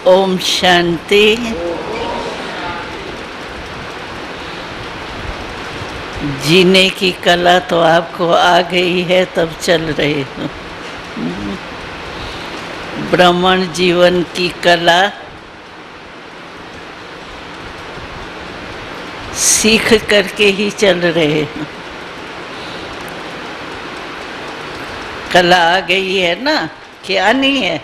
ओम शांति। जीने की कला तो आपको आ गई है, तब चल रहे हो। ब्राह्मण जीवन की कला सीख करके ही चल रहे हो। कला आ गई है ना, क्या नहीं है?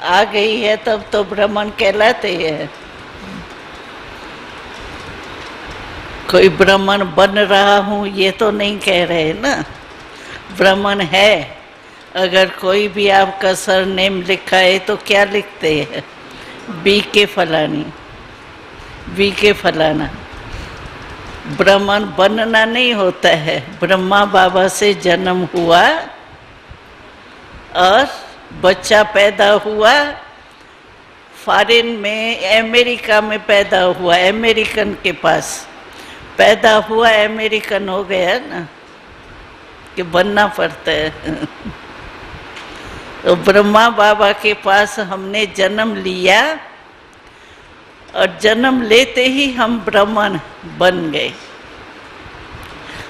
आ गई है तब तो ब्राह्मण कहलाते हैं। कोई ब्राह्मण बन रहा हूँ ये तो नहीं कह रहे ना, ब्राह्मण है। अगर कोई भी आपका सरनेम लिखा है तो क्या लिखते हैं? बी के फलानी, बी के फलाना। ब्राह्मण बनना नहीं होता है। ब्रह्मा बाबा से जन्म हुआ और बच्चा पैदा हुआ, फॉरेन में अमेरिका में पैदा हुआ, अमेरिकन के पास पैदा हुआ, अमेरिकन हो गया ना, कि बनना पड़ता है। तो ब्रह्मा बाबा के पास हमने जन्म लिया और जन्म लेते ही हम ब्राह्मण बन गए।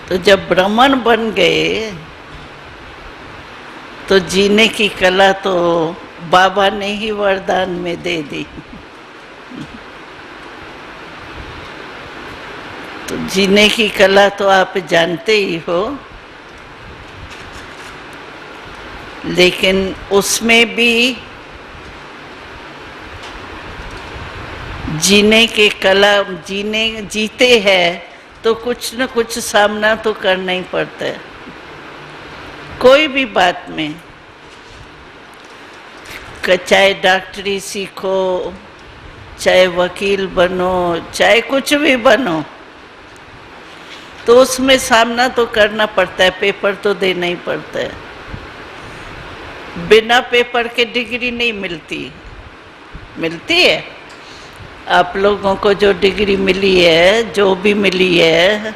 तो जब ब्राह्मण बन गए तो जीने की कला तो बाबा ने ही वरदान में दे दी। तो जीने की कला तो आप जानते ही हो, लेकिन उसमें भी जीने के कला जीते हैं तो कुछ न कुछ सामना तो करना ही पड़ता है। कोई भी बात में, चाहे डॉक्टरी सीखो, चाहे वकील बनो, चाहे कुछ भी बनो, तो उसमें सामना तो करना पड़ता है, पेपर तो देना ही पड़ता है। बिना पेपर के डिग्री नहीं मिलती। मिलती है? आप लोगों को जो डिग्री मिली है, जो भी मिली है,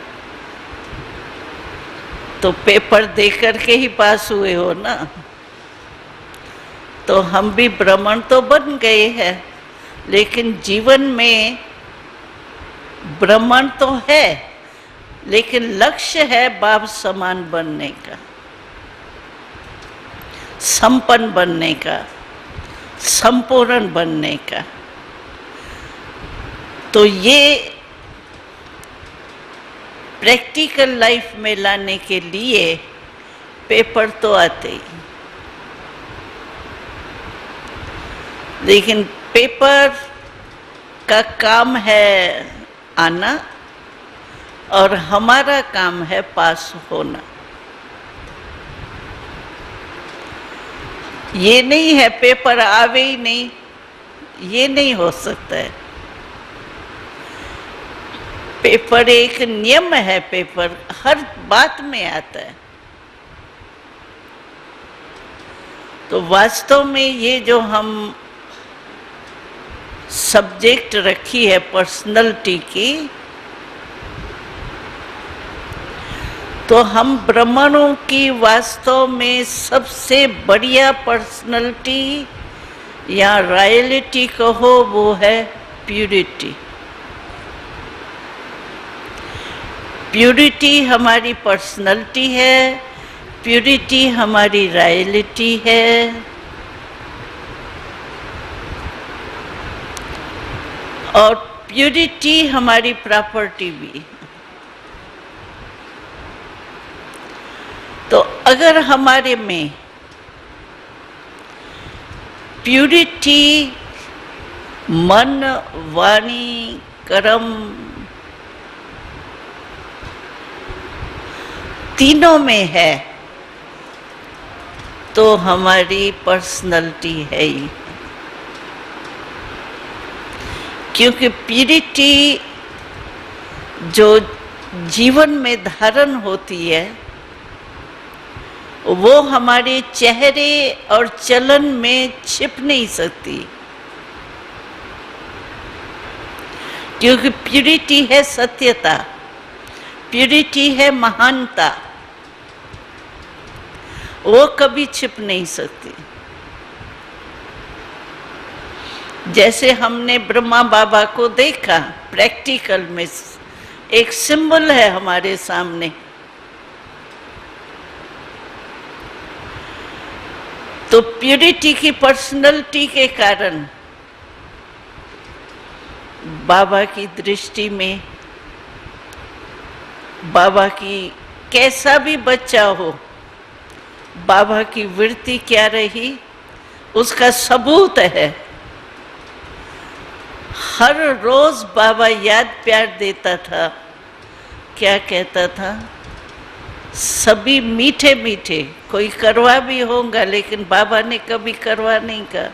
तो पेपर दे करके ही पास हुए हो ना। तो हम भी ब्राह्मण तो बन गए हैं, लेकिन जीवन में ब्राह्मण तो है, लेकिन लक्ष्य है बाप समान बनने का, संपन्न बनने का, संपूर्ण बनने का। तो ये प्रैक्टिकल लाइफ में लाने के लिए पेपर तो आते ही, लेकिन पेपर का काम है आना और हमारा काम है पास होना। ये नहीं है पेपर आवे ही नहीं, ये नहीं हो सकता है। पेपर एक नियम है, पेपर हर बात में आता है। तो वास्तव में ये जो हम सब्जेक्ट रखी है पर्सनैलिटी की, तो हम ब्राह्मणों की वास्तव में सबसे बढ़िया पर्सनैलिटी या रॉयल्टी कहो, वो है प्यूरिटी। प्यूरिटी हमारी पर्सनैलिटी है, प्यूरिटी हमारी रॉयल्टी है। और प्यूरिटी हमारी प्रॉपर्टी भी। तो अगर हमारे में प्यूरिटी मन, वाणी, कर्म तीनों में है, तो हमारी पर्सनैलिटी है ही। क्योंकि प्यूरिटी जो जीवन में धारण होती है, वो हमारे चेहरे और चलन में छिप नहीं सकती। क्योंकि प्यूरिटी है सत्यता, प्यूरिटी है महानता, वो कभी छिप नहीं सकती। जैसे हमने ब्रह्मा बाबा को देखा प्रैक्टिकल में, एक सिंबल है हमारे सामने। तो प्यूरिटी की पर्सनैलिटी के कारण बाबा की दृष्टि में, बाबा की कैसा भी बच्चा हो, बाबा की वृत्ति क्या रही उसका सबूत है। हर रोज बाबा याद प्यार देता था, क्या कहता था, सभी मीठे मीठे, कोई करवा भी होगा लेकिन बाबा ने कभी करवा नहीं कहा,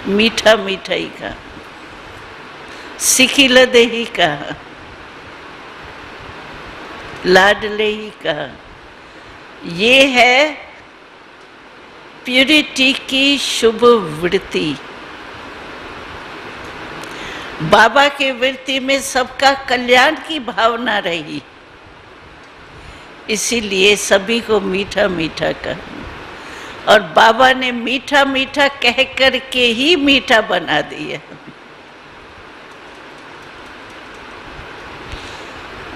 मीठा मीठा ही कहा, सिखिल दे ही कहा, लाडले ही कहा। ये है प्यूरिटी की शुभ वृत्ति। बाबा के वृत्ति में सबका कल्याण की भावना रही, इसीलिए सभी को मीठा मीठा कहा। और बाबा ने मीठा मीठा कह कर के ही मीठा बना दिया।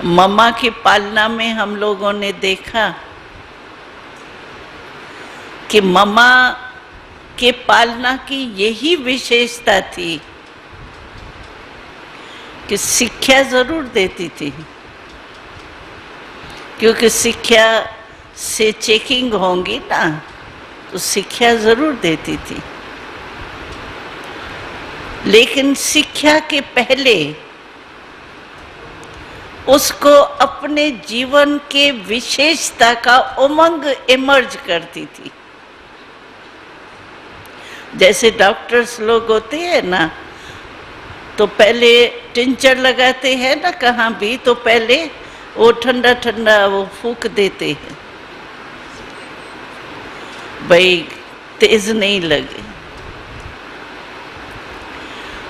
मम्मा की पालना में हम लोगों ने देखा कि मम्मा के पालना की यही विशेषता थी कि शिक्षा जरूर देती थी, क्योंकि शिक्षा से चेकिंग होंगी ना, तो शिक्षा जरूर देती थी। लेकिन शिक्षा के पहले उसको अपने जीवन के विशेषता का उमंग इमर्ज करती थी। जैसे डॉक्टर्स लोग होते हैं ना, तो पहले टिंचर लगाते हैं ना कहाँ भी, तो पहले वो ठंडा ठंडा वो फूंक देते हैं, भाई तेज नहीं लगे।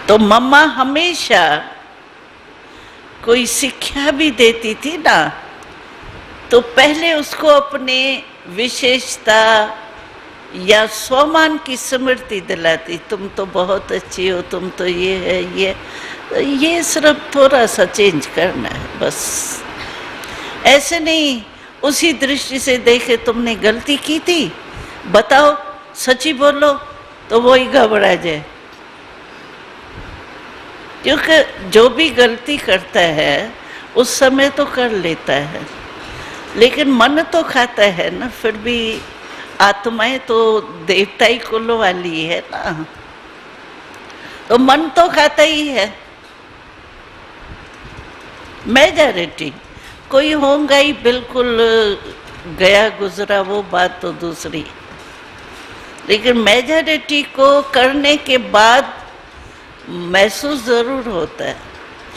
तो मम्मा हमेशा कोई शिक्षा भी देती थी ना, तो पहले उसको अपने विशेषता या स्वमान की स्मृति दिलाती, तुम तो बहुत अच्छी हो, तुम तो ये है, ये सिर्फ थोड़ा सा चेंज करना है बस। ऐसे नहीं उसी दृष्टि से देखे तुमने गलती की थी, बताओ सच्ची बोलो, तो वो ही घबरा जाए। क्योंकि जो भी गलती करता है उस समय तो कर लेता है, लेकिन मन तो खाता है ना, फिर भी आत्माएं तो देवता ही कुल वाली है ना, तो मन तो खाता ही है। मेजॉरिटी कोई होगा ही बिल्कुल गया गुजरा, वो बात तो दूसरी, लेकिन मेजॉरिटी को करने के बाद महसूस जरूर होता है।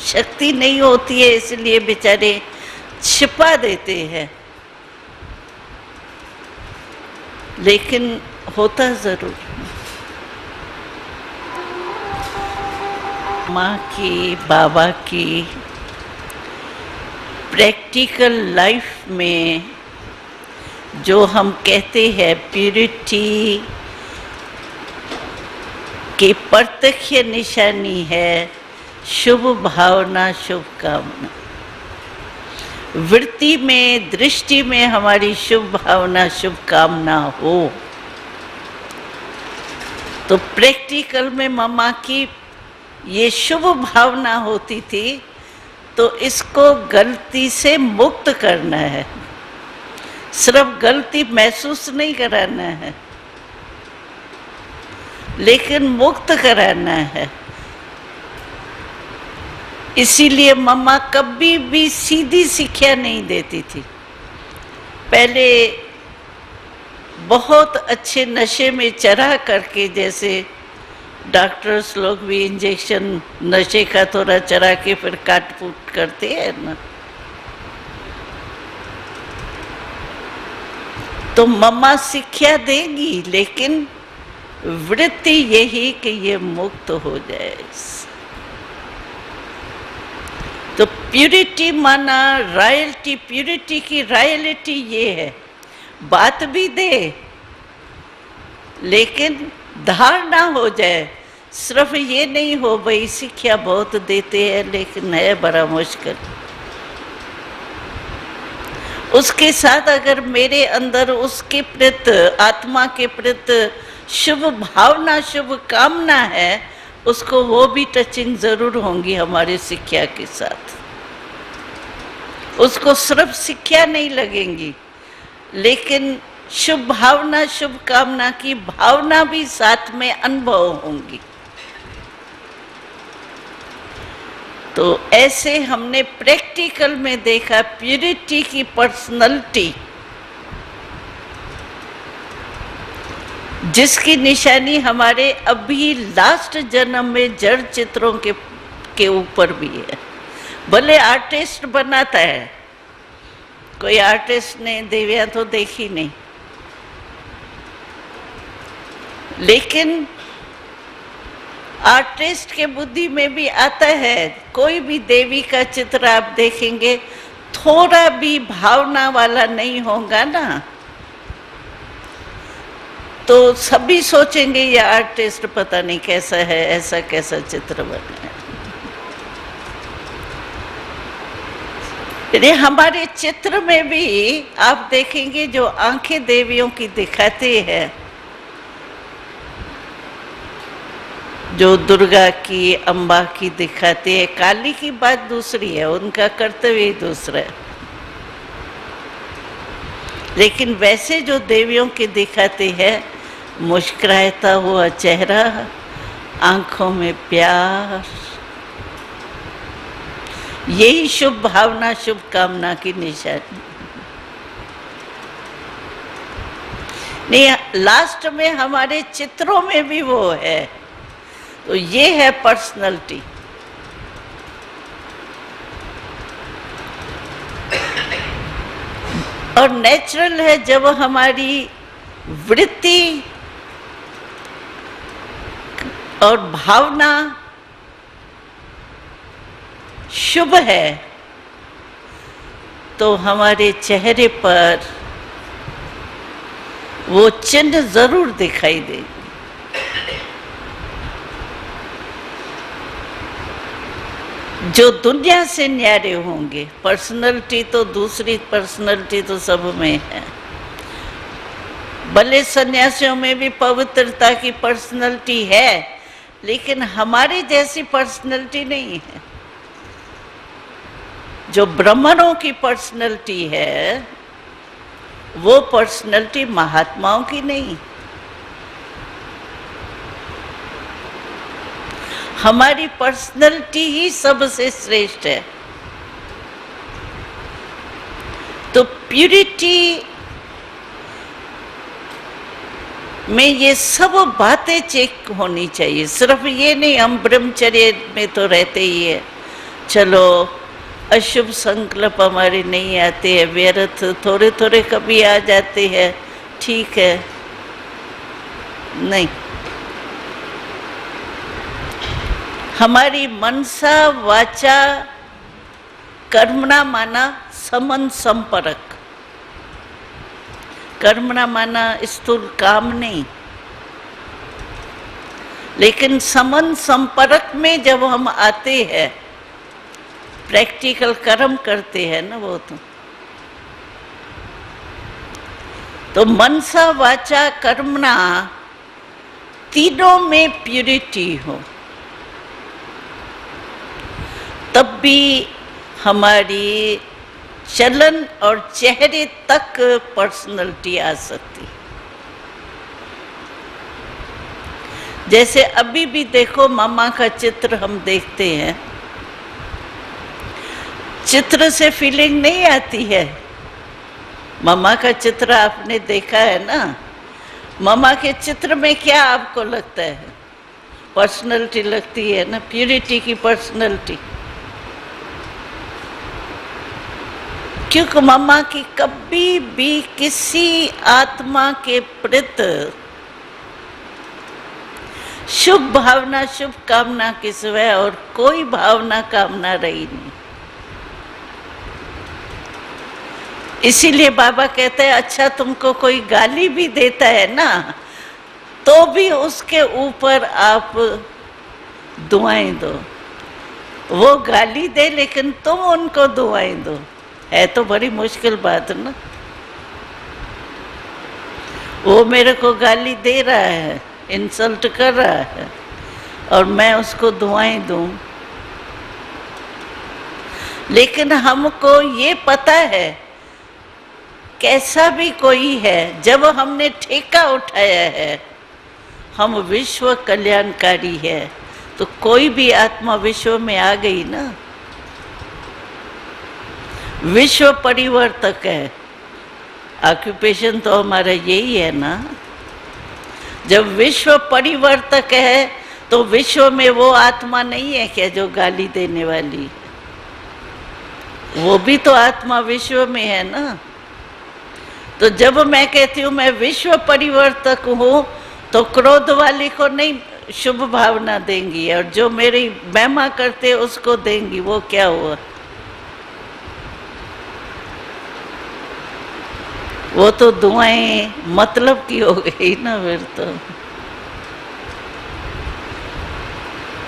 शक्ति नहीं होती है इसलिए बेचारे छिपा देते हैं, लेकिन होता जरूर। माँ की, बाबा की प्रैक्टिकल लाइफ में जो हम कहते हैं प्यूरिटी की प्रत्यक्ष निशानी है शुभ भावना, शुभ कामना। वृत्ति में, दृष्टि में हमारी शुभ भावना, शुभ कामना हो, तो प्रैक्टिकल में मम्मा की ये शुभ भावना होती थी। तो इसको गलती से मुक्त करना है, सिर्फ गलती महसूस नहीं कराना है, लेकिन मुक्त कराना है। इसीलिए मम्मा कभी भी सीधी शिक्षा नहीं देती थी। पहले बहुत अच्छे नशे में चढ़ा करके, जैसे डॉक्टर्स लोग भी इंजेक्शन नशे का थोड़ा चढ़ा के फिर काट फूट करते हैं ना, तो मम्मा शिक्षा देगी, लेकिन वृत्ति यही कि ये मुक्त हो जाए। तो प्यूरिटी माना रॉयल्टी, प्यूरिटी की रॉयल्टी ये है, बात भी दे लेकिन धारणा हो जाए। सिर्फ ये नहीं हो भाई शिक्षा बहुत देते हैं लेकिन है बड़ा मुश्किल। उसके साथ अगर मेरे अंदर उसके प्रति, आत्मा के प्रति शुभ भावना, शुभ कामना है, उसको वो भी टचिंग जरूर होंगी हमारी शिक्षा के साथ। उसको सिर्फ शिक्षा नहीं लगेंगी, लेकिन शुभ भावना, शुभ कामना की भावना भी साथ में अनुभव होंगी। तो ऐसे हमने प्रैक्टिकल में देखा प्यूरिटी की पर्सनैलिटी, जिसकी निशानी हमारे अभी लास्ट जन्म में जड़ चित्रों के ऊपर भी है। भले आर्टिस्ट बनाता है, कोई आर्टिस्ट ने देवियां तो देखी नहीं, लेकिन आर्टिस्ट के बुद्धि में भी आता है। कोई भी देवी का चित्र आप देखेंगे थोड़ा भी भावना वाला नहीं होगा ना, तो सभी सोचेंगे ये आर्टिस्ट पता नहीं कैसा है, ऐसा कैसा चित्र बना है। यदि हमारे चित्र में भी आप देखेंगे जो आंखें देवियों की दिखाते हैं, जो दुर्गा की, अम्बा की दिखाते हैं, काली की बात दूसरी है, उनका कर्तव्य ही दूसरा है। लेकिन वैसे जो देवियों के दिखाते हैं, मुस्कुराता हुआ चेहरा, आंखों में प्यार, यही शुभ भावना, शुभ कामना की निशानी। नहीं, लास्ट में हमारे चित्रों में भी वो है। तो ये है पर्सनैलिटी। और नेचुरल है जब हमारी वृत्ति और भावना शुभ है, तो हमारे चेहरे पर वो चिन्ह जरूर दिखाई देंगे। जो दुनिया से न्यारे होंगे। पर्सनैलिटी तो दूसरी पर्सनैलिटी तो सब में है। भले सन्यासियों में भी पवित्रता की पर्सनैलिटी है, लेकिन हमारी जैसी पर्सनैलिटी नहीं है। जो ब्राह्मणों की पर्सनैलिटी है, वो पर्सनैलिटी महात्माओं की नहीं। हमारी पर्सनैलिटी ही सबसे श्रेष्ठ है। तो प्यूरिटी में ये सब बातें चेक होनी चाहिए। सिर्फ ये नहीं हम ब्रह्मचर्य में तो रहते ही है, चलो अशुभ संकल्प हमारे नहीं आते हैं, व्यर्थ थोड़े थोड़े कभी आ जाते हैं, ठीक है, नहीं। हमारी मनसा वाचा कर्मणा माना समन संपर्क। कर्मणा माना स्थूल काम नहीं, लेकिन समन संपर्क में जब हम आते हैं, प्रैक्टिकल कर्म करते हैं ना, वो तो मनसा वाचा कर्मणा तीनों में प्यूरिटी हो, तब भी हमारी चलन और चेहरे तक पर्सनैलिटी आ सकती। जैसे अभी भी देखो मामा का चित्र हम देखते हैं, चित्र से फीलिंग नहीं आती है। मामा का चित्र आपने देखा है ना, मामा के चित्र में क्या आपको लगता है? पर्सनैलिटी लगती है ना, प्यूरिटी की पर्सनैलिटी। क्योंकि मामा की कभी भी किसी आत्मा के प्रति शुभ भावना, शुभ कामना के सिवाय और कोई भावना कामना रही नहीं। इसीलिए बाबा कहते हैं, अच्छा तुमको कोई गाली भी देता है ना, तो भी उसके ऊपर आप दुआएं दो। वो गाली दे लेकिन तुम उनको दुआएं दो, है तो बड़ी मुश्किल बात ना। वो मेरे को गाली दे रहा है, इंसल्ट कर रहा है, और मैं उसको दुआएं दूं। लेकिन हमको ये पता है, कैसा भी कोई है, जब हमने ठेका उठाया है हम विश्व कल्याणकारी है, तो कोई भी आत्मा विश्व में आ गई ना, विश्व परिवर्तक है। ऑक्यूपेशन तो हमारा यही है ना। जब विश्व परिवर्तक है तो विश्व में वो आत्मा नहीं है क्या जो गाली देने वाली? वो भी तो आत्मा विश्व में है ना। तो जब मैं कहती हूँ मैं विश्व परिवर्तक हूँ, तो क्रोध वाली को नहीं शुभ भावना देंगी, और जो मेरी महिमा करते उसको देंगी। वो क्या हुआ? वो तो दुआएं मतलब की हो गई ना फिर तो।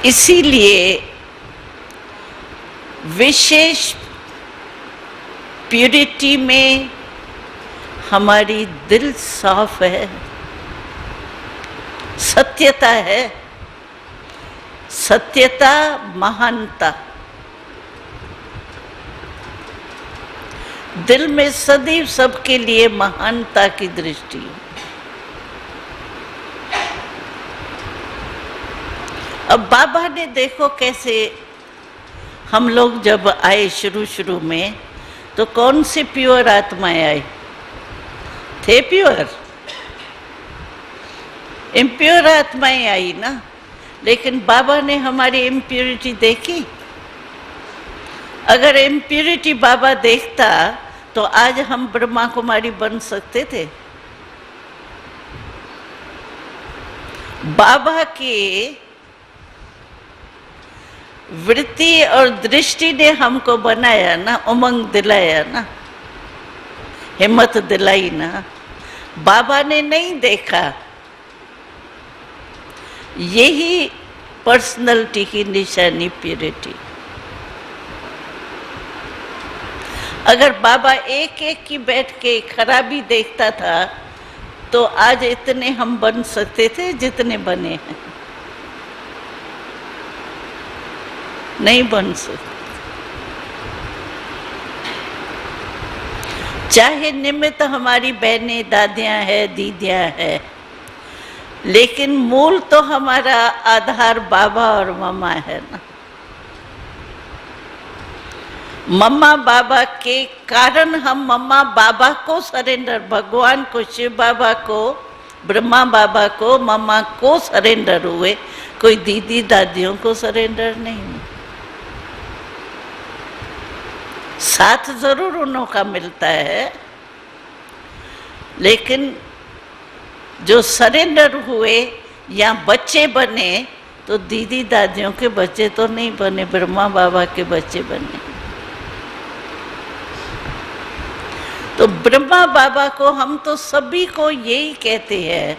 इसीलिए विशेष प्यूरिटी में हमारी दिल साफ है, सत्यता है, सत्यता महानता। दिल में सदैव सबके लिए महानता की दृष्टि। अब बाबा ने देखो कैसे हम लोग जब आए शुरू में, तो कौन सी प्योर आत्माएं आई थे? प्योर, इम्प्योर आत्माएं आई ना। लेकिन बाबा ने हमारी इम्प्योरिटी देखी। अगर इम्प्योरिटी बाबा देखता तो आज हम ब्रह्मा कुमारी बन सकते थे। बाबा की वृत्ति और दृष्टि ने हमको बनाया ना, उमंग दिलाया ना, हिम्मत दिलाई ना। बाबा ने नहीं देखा। यही पर्सनैलिटी की निशानी प्यूरिटी। अगर बाबा एक एक की बैठ के खराबी देखता था तो आज इतने हम बन सकते थे जितने बने हैं? नहीं बन सकते। चाहे निमित्त हमारी बहनें, दादियां हैं, दीदियां हैं, लेकिन मूल तो हमारा आधार बाबा और मम्मा है ना। मम्मा बाबा के कारण हम मम्मा बाबा को सरेंडर, भगवान को, शिव बाबा को, ब्रह्मा बाबा को, मम्मा को सरेंडर हुए। कोई दीदी दादियों को सरेंडर नहीं। साथ जरूर उन्हों का मिलता है, लेकिन जो सरेंडर हुए या बच्चे बने तो दीदी दादियों के बच्चे तो नहीं बने, ब्रह्मा बाबा के बच्चे बने। तो ब्रह्मा बाबा को हम तो सभी को यही कहते हैं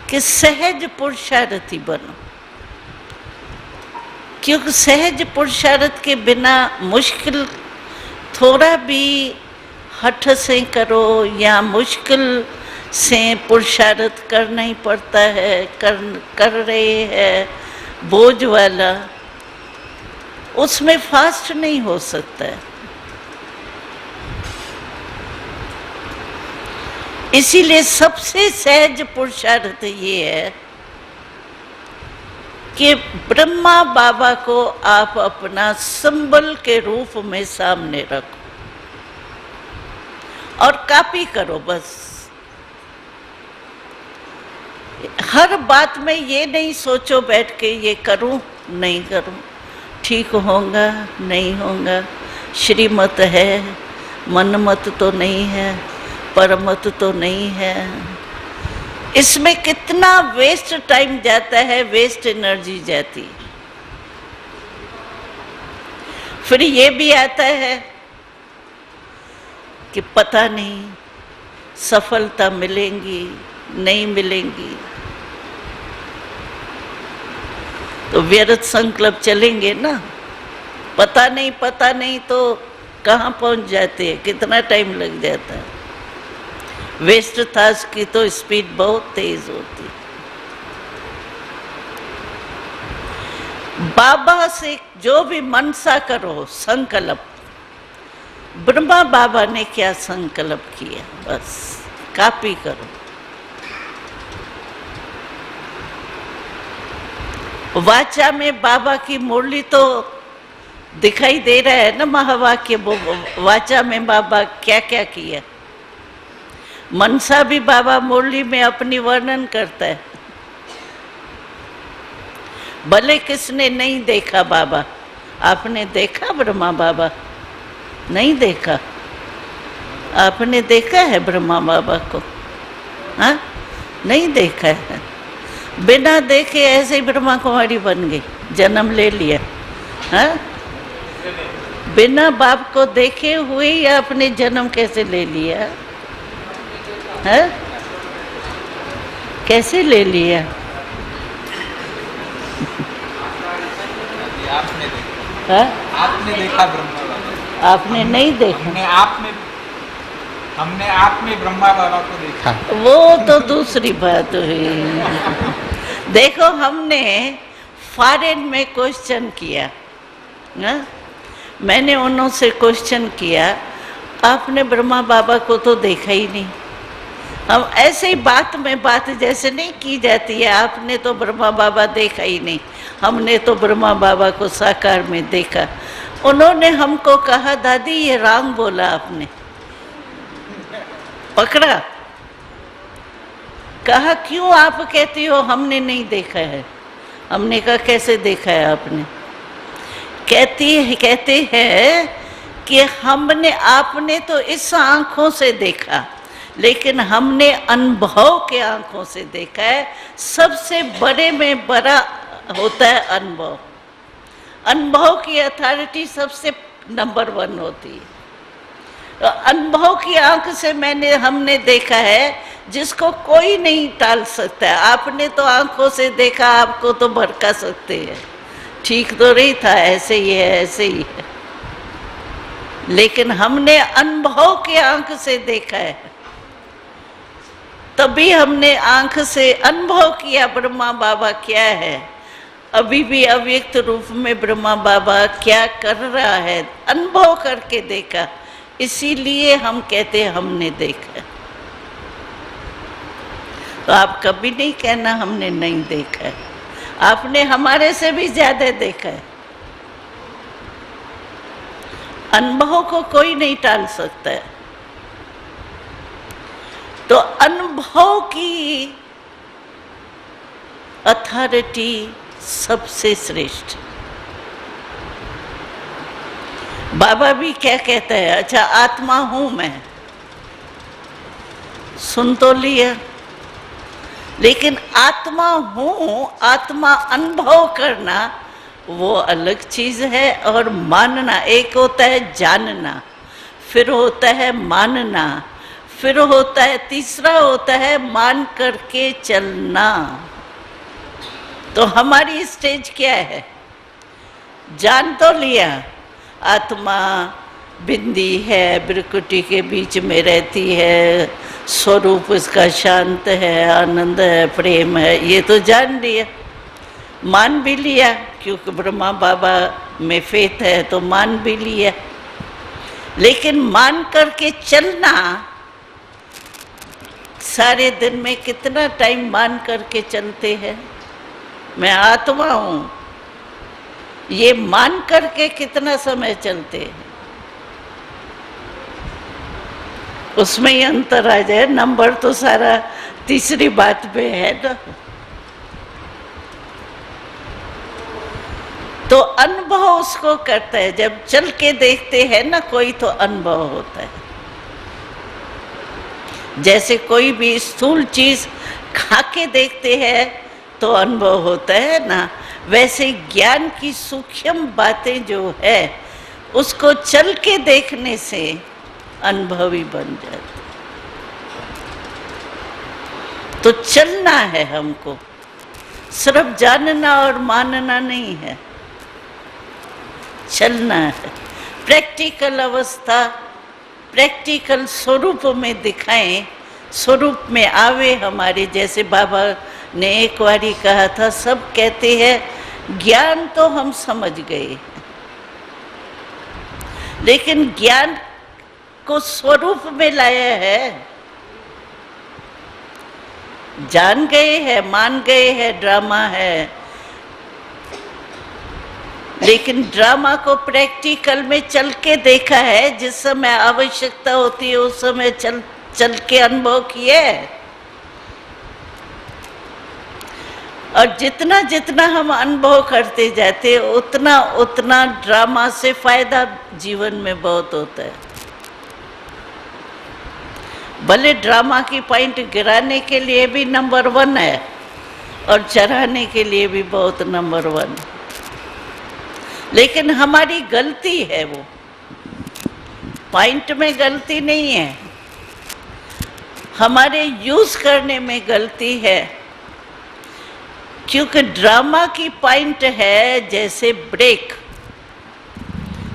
कि सहज पुरुषार्थी बनो, क्योंकि सहज पुरुषार्थ के बिना मुश्किल थोड़ा भी हठ से करो या मुश्किल से पुरुषार्थ करना ही पड़ता है, कर रहे हैं बोझ वाला, उसमें फास्ट नहीं हो सकता है। इसीलिए सबसे सहज पुरुषार्थ ये है कि ब्रह्मा बाबा को आप अपना सिंबल के रूप में सामने रखो और कॉपी करो। बस हर बात में ये नहीं सोचो बैठ के ये करूं नहीं करूं, ठीक होगा नहीं होगा, श्रीमत है, मनमत तो नहीं है, परमत तो नहीं है। इसमें कितना वेस्ट टाइम जाता है, वेस्ट एनर्जी जाती। फिर ये भी आता है कि पता नहीं सफलता मिलेगी नहीं मिलेंगी। तो व्यर्थ संकल्प चलेंगे ना, पता नहीं तो कहाँ पहुंच जाते हैं, कितना टाइम लग जाता है। वेस्ट थास की तो स्पीड बहुत तेज होती है। बाबा से जो भी मनसा करो संकल्प, ब्रह्मा बाबा ने क्या संकल्प किया बस कॉपी करो। वाचा में बाबा की मुरली तो दिखाई दे रहा है ना, महावाक्य वाचा में बाबा क्या क्या किया। मनसा भी बाबा मुरली में अपनी वर्णन करता है। भले किसने नहीं देखा बाबा, आपने देखा ब्रह्मा बाबा? नहीं देखा। आपने देखा है ब्रह्मा बाबा को? हाँ, नहीं देखा है। बिना देखे ऐसे ही ब्रह्मा कुमारी बन गई, जन्म ले लिया। हाँ, बिना बाप को देखे हुए ही आपने जन्म कैसे ले लिया? हाँ, कैसे ले लिया? आपने देखा ब्रह्मा बाबा? आपने नहीं देखा? हमने आप में ब्रह्मा बाबा को देखा। वो तो दूसरी बात हुई। देखो, हमने फॉरेन में क्वेश्चन किया ना, मैंने उन्होंने क्वेश्चन किया, आपने ब्रह्मा बाबा को तो देखा ही नहीं। हम ऐसे ही बात में बात जैसे नहीं की जाती है, आपने तो ब्रह्मा बाबा देखा ही नहीं, हमने तो ब्रह्मा बाबा को साकार में देखा। उन्होंने हमको कहा, दादी ये रॉन्ग बोला आपने। पकड़ा, कहा क्यों आप कहती हो हमने नहीं देखा है? हमने कहा कैसे देखा है आपने? कहते हैं कि आपने तो इस आंखों से देखा, लेकिन हमने अनुभव के आंखों से देखा है। सबसे बड़े में बड़ा होता है अनुभव। अनुभव की अथॉरिटी सबसे नंबर 1 होती है। तो अनुभव की आंख से हमने देखा है, जिसको कोई नहीं टाल सकता। आपने तो आंखों से देखा, आपको तो भड़का सकते हैं, ठीक तो नहीं था, ऐसे ही है, ऐसे ही है। लेकिन हमने अनुभव की आंख से देखा है, तभी हमने आंख से अनुभव किया ब्रह्मा बाबा क्या है। अभी भी अव्यक्त रूप में ब्रह्मा बाबा क्या कर रहा है, अनुभव करके देखा, इसीलिए हम कहते हैं हमने देखा। तो आप कभी नहीं कहना हमने नहीं देखा है, आपने हमारे से भी ज्यादा देखा है। अनुभव को कोई नहीं टाल सकता है। तो अनुभव की अथॉरिटी सबसे श्रेष्ठ। बाबा भी क्या कहता है, अच्छा आत्मा हूं मैं, सुन तो लिया, लेकिन आत्मा हूं, आत्मा अनुभव करना वो अलग चीज है। और मानना, एक होता है जानना, फिर होता है मानना, फिर होता है तीसरा होता है मान करके चलना। तो हमारी स्टेज क्या है? जान तो लिया, आत्मा बिंदी है, बिरकुटी के बीच में रहती है, स्वरूप उसका शांत है, आनंद है, प्रेम है, ये तो जान लिया। मान भी लिया, क्योंकि ब्रह्मा बाबा में फेथ है तो मान भी लिया। लेकिन मान करके चलना, सारे दिन में कितना टाइम मान करके चलते हैं? मैं आत्मा हूं, ये मान करके कितना समय चलते हैं? उसमें ही अंतर आ जाए। नंबर तो सारा तीसरी बात पे है ना। तो अनुभव उसको करता है, जब चल के देखते हैं ना कोई, तो अनुभव होता है। जैसे कोई भी स्थूल चीज खा के देखते हैं तो अनुभव होता है ना, वैसे ज्ञान की सूक्ष्म बातें जो है उसको चल के देखने से अनुभवी बन जाते। तो चलना है हमको, सिर्फ जानना और मानना नहीं है, चलना है। प्रैक्टिकल अवस्था प्रैक्टिकल स्वरूप में दिखाएं, स्वरूप में आवे हमारे। जैसे बाबा ने एक बारी कहा था, सब कहते हैं ज्ञान तो हम समझ गए, लेकिन ज्ञान को स्वरूप में लाया है। जान गए हैं, मान गए हैं ड्रामा है, लेकिन ड्रामा को प्रैक्टिकल में चल के देखा है। जिस समय आवश्यकता होती है उस समय चल के अनुभव किए। और जितना जितना हम अनुभव करते जाते उतना उतना ड्रामा से फायदा जीवन में बहुत होता है। भले ड्रामा की पॉइंट गिराने के लिए भी नंबर 1 है और चढ़ाने के लिए भी बहुत नंबर 1, लेकिन हमारी गलती है, वो पॉइंट में गलती नहीं है, हमारे यूज करने में गलती है। क्योंकि ड्रामा की पॉइंट है जैसे ब्रेक,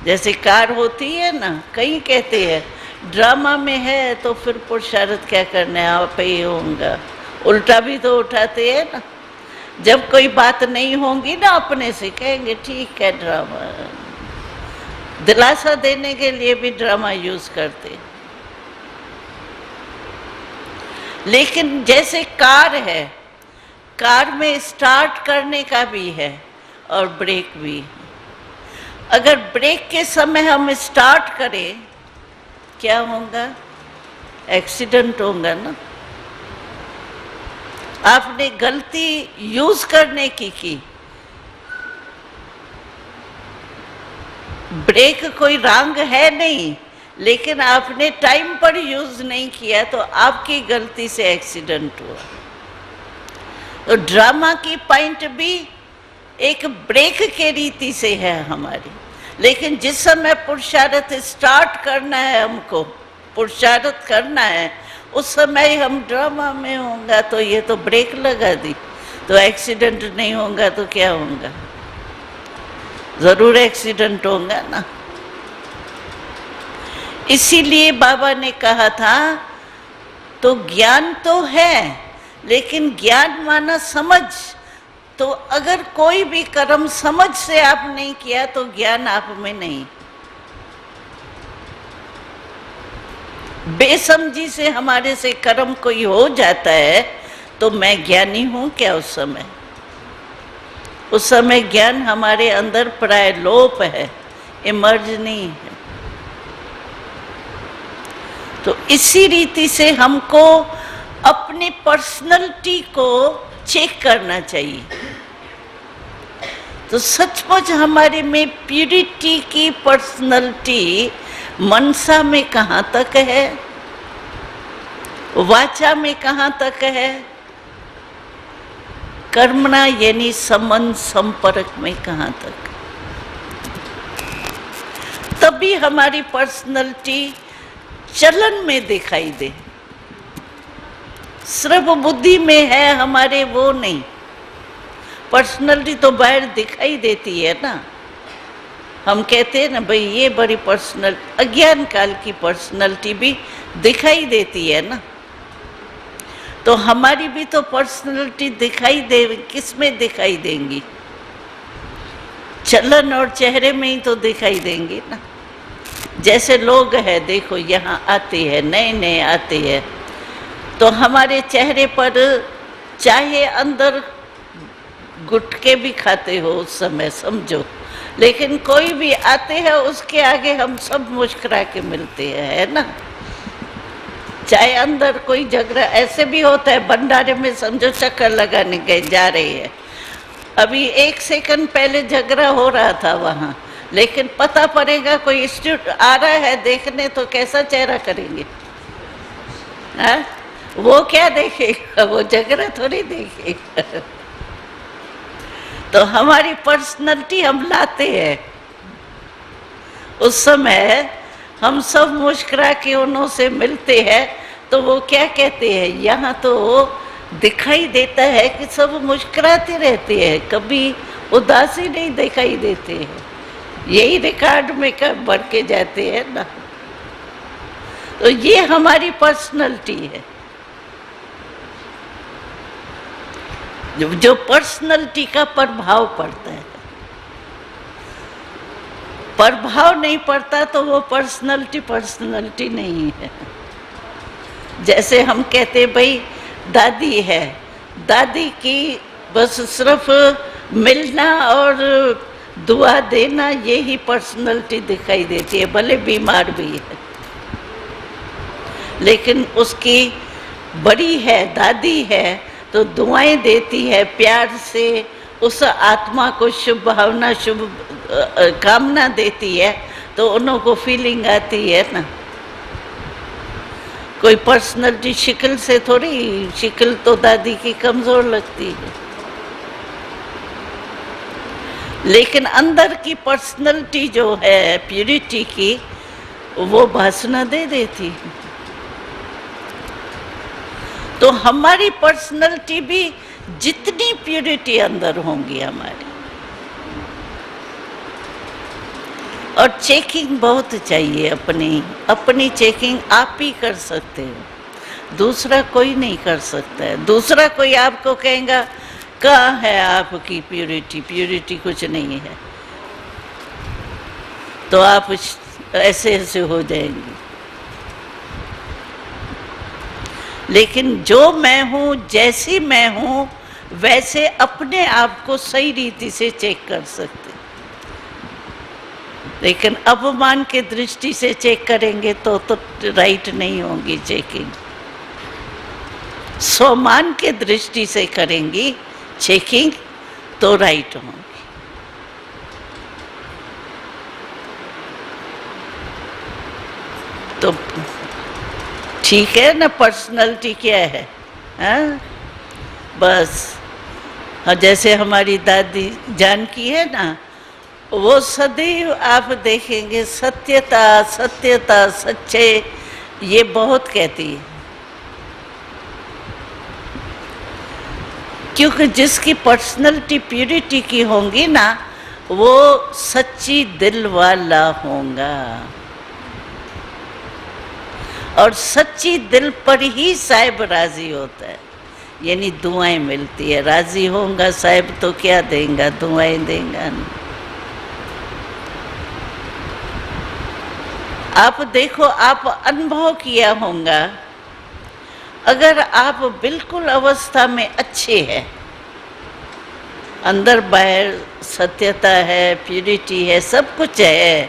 जैसे कार होती है ना, कई कहते हैं ड्रामा में है तो फिर पुरुषार्थ क्या करना है, आप ही होगा। उल्टा भी तो उठाते हैं ना, जब कोई बात नहीं होगी ना अपने से कहेंगे ठीक है ड्रामा, दिलासा देने के लिए भी ड्रामा यूज करते। लेकिन जैसे कार है, कार में स्टार्ट करने का भी है और ब्रेक भी। अगर ब्रेक के समय हम स्टार्ट करें क्या होगा, एक्सीडेंट होगा ना। आपने गलती यूज करने की ब्रेक कोई रंग है नहीं, लेकिन आपने टाइम पर यूज नहीं किया तो आपकी गलती से एक्सीडेंट हुआ। तो ड्रामा की पॉइंट भी एक ब्रेक के रीति से है हमारी। लेकिन जिस समय पुरुषार्थ स्टार्ट करना है, हमको पुरुषार्थ करना है, उस समय हम ड्रामा में होगा तो ये तो ब्रेक लगा दी, तो एक्सीडेंट नहीं होगा तो क्या होगा, जरूर एक्सीडेंट होगा ना। इसीलिए बाबा ने कहा था तो ज्ञान तो है, लेकिन ज्ञान माना समझ। तो अगर कोई भी कर्म समझ से आप नहीं किया तो ज्ञान आप में नहीं। बेसमझी से हमारे से कर्म कोई हो जाता है तो मैं ज्ञानी हूं क्या उस समय? उस समय ज्ञान हमारे अंदर प्राय लोप है, इमर्ज नहीं है। तो इसी रीति से हमको अपनी पर्सनैलिटी को चेक करना चाहिए। तो सचमुच हमारे में प्यूरिटी की पर्सनैलिटी मनसा में कहाँ तक है, वाचा में कहाँ तक है, कर्मणा यानी संबंध संपर्क में कहाँ तक। तभी हमारी पर्सनैलिटी चलन में दिखाई दे। सिर्फ बुद्धि में है हमारे वो नहीं, पर्सनैलिटी तो बाहर दिखाई देती है ना। हम कहते हैं ना भाई ये बड़ी पर्सनल, अज्ञान काल की पर्सनैलिटी भी दिखाई देती है ना। तो हमारी भी तो पर्सनैलिटी दिखाई दे, किस में दिखाई देंगी? चलन और चेहरे में ही तो दिखाई देंगी ना। जैसे लोग हैं, देखो यहाँ आते हैं, नए नए आते हैं, तो हमारे चेहरे पर चाहे अंदर गुटके भी खाते हो उस समय समझो, लेकिन कोई भी आते हैं उसके आगे हम सब मुस्कुरा के मिलते हैं, है ना। चाहे अंदर कोई झगड़ा ऐसे भी होता है, भंडारे में समझो चक्कर लगाने गए जा रहे हैं, अभी 1 सेकंड पहले झगड़ा हो रहा था वहाँ, लेकिन पता पड़ेगा कोई स्टूडेंट आ रहा है देखने तो कैसा चेहरा करेंगे? हाँ, वो क्या देखेगा, वो झगड़ा थोड़ी देखेगा। तो हमारी पर्सनैलिटी हम लाते हैं, उस समय हम सब मुस्कुरा के उन्हों से मिलते हैं, तो वो क्या कहते हैं, यहाँ तो दिखाई देता है कि सब मुस्कुराते रहते हैं, कभी उदासी नहीं दिखाई देते हैं। यही रिकॉर्ड में कब बढ़ के जाते हैं ना। तो ये हमारी पर्सनैलिटी है। जो पर्सनैलिटी का प्रभाव पड़ता है, प्रभाव नहीं पड़ता तो वो पर्सनैलिटी नहीं है। जैसे हम कहते भाई दादी है, दादी की बस सिर्फ मिलना और दुआ देना यही पर्सनैलिटी दिखाई देती है, भले बीमार भी है, लेकिन उसकी बड़ी है, दादी है, तो दुआएं देती है प्यार से, उस आत्मा को शुभ भावना, शुभ कामना देती है, तो उन्हों को फीलिंग आती है ना। कोई पर्सनैलिटी शक्ल से थोड़ी, शक्ल तो दादी की कमजोर लगती है, लेकिन अंदर की पर्सनैलिटी जो है प्यूरिटी की, वो भाषण दे देती है। तो हमारी पर्सनैलिटी भी जितनी प्यूरिटी अंदर होंगी हमारी, और चेकिंग बहुत चाहिए, अपनी चेकिंग आप ही कर सकते हो, दूसरा कोई नहीं कर सकता है। दूसरा कोई आपको कहेगा कहाँ है आपकी प्यूरिटी, प्यूरिटी कुछ नहीं है, तो आप ऐसे हो जाएंगे। लेकिन जो मैं हूँ, जैसी मैं हूँ, वैसे अपने आप को सही रीति से चेक कर सकते। लेकिन अपमान के दृष्टि से चेक करेंगे तो राइट नहीं होगी चेकिंग। सम्मान के दृष्टि से करेंगी चेकिंग तो राइट होगी। तो ठीक है ना, पर्सनैलिटी क्या है, हाँ? बस हाँ, जैसे हमारी दादी जानकी है ना, वो सदैव आप देखेंगे सत्यता सत्यता सच्चे, ये बहुत कहती है। क्योंकि जिसकी पर्सनैलिटी प्यूरिटी की होंगी ना, वो सच्ची दिल वाला होगा, और सच्ची दिल पर ही साहिब राजी होता है, यानी दुआएं मिलती है। राजी होगा साहिब तो क्या देगा, दुआएं देगा। आप देखो, आप अनुभव किया होगा, अगर आप बिल्कुल अवस्था में अच्छे हैं, अंदर बाहर सत्यता है, प्यूरिटी है, सब कुछ है,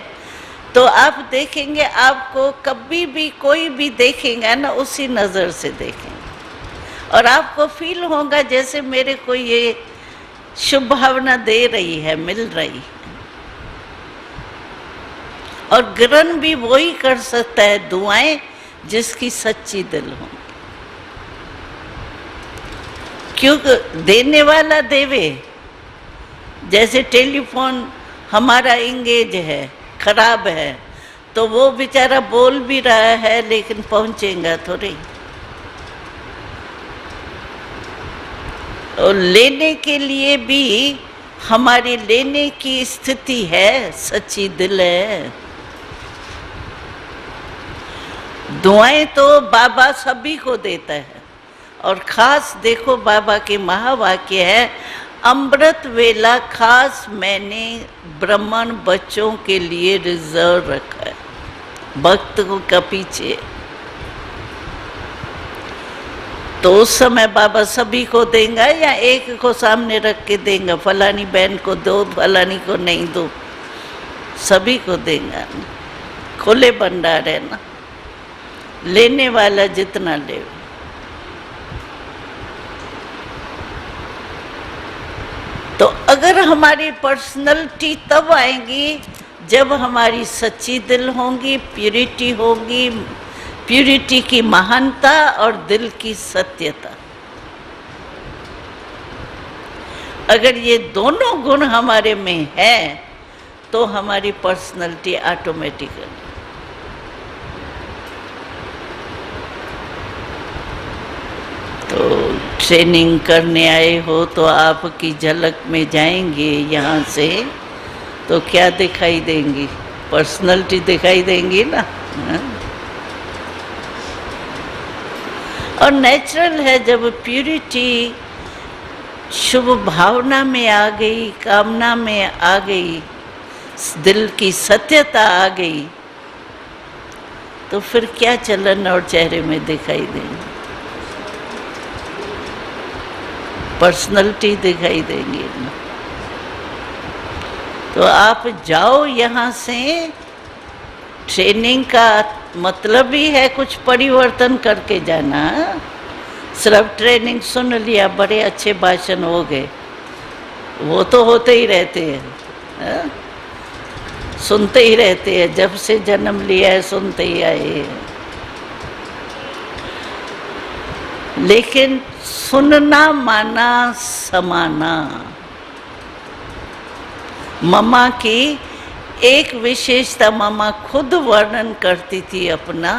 तो आप देखेंगे, आपको कभी भी कोई भी देखेगा ना, उसी नज़र से देखेंगे, और आपको फील होगा जैसे मेरे को ये शुभ भावना दे रही है, मिल रही है। और ग्रहण भी वही कर सकता है दुआएं जिसकी सच्ची दिल हो, क्योंकि देने वाला देवे। जैसे टेलीफोन हमारा इंगेज है, खराब है, तो वो बेचारा बोल भी रहा है लेकिन पहुंचेगा थोड़ी। और लेने के लिए भी हमारी लेने की स्थिति है, सच्ची दिल है। दुआएं तो बाबा सभी को देता है, और खास देखो बाबा के महावाक्य है, अमृत वेला खास मैंने ब्राह्मण बच्चों के लिए रिजर्व रखा है, भक्त को का पीछे। तो उस समय बाबा सभी को देगा या एक को सामने रख के देगा, फलानी बहन को दो, फलानी को नहीं दो, सभी को देगा। खुले भंडार है ना, लेने वाला जितना ले। तो अगर हमारी पर्सनैलिटी तब आएगी जब हमारी सच्ची दिल होगी, प्यूरिटी होगी, प्यूरिटी की महानता और दिल की सत्यता। अगर ये दोनों गुण हमारे में है तो हमारी पर्सनैलिटी ऑटोमेटिकली। तो ट्रेनिंग करने आए हो तो आपकी झलक में जाएंगे यहाँ से तो क्या दिखाई देंगी? पर्सनालिटी दिखाई देंगी ना। हाँ? और नेचुरल है, जब प्यूरिटी शुभ भावना में आ गई, कामना में आ गई, दिल की सत्यता आ गई, तो फिर क्या चलन और चेहरे में दिखाई देंगे? पर्सनालिटी दिखाई देंगी। तो आप जाओ यहाँ से, ट्रेनिंग का मतलब ही है कुछ परिवर्तन करके जाना। सिर्फ ट्रेनिंग सुन लिया, बड़े अच्छे भाषण हो गए, वो तो होते ही रहते हैं, सुनते ही रहते हैं, जब से जन्म लिया है सुनते ही आए हैं। लेकिन सुनना माना समाना। मम्मा की एक विशेषता मम्मा खुद वर्णन करती थी अपना।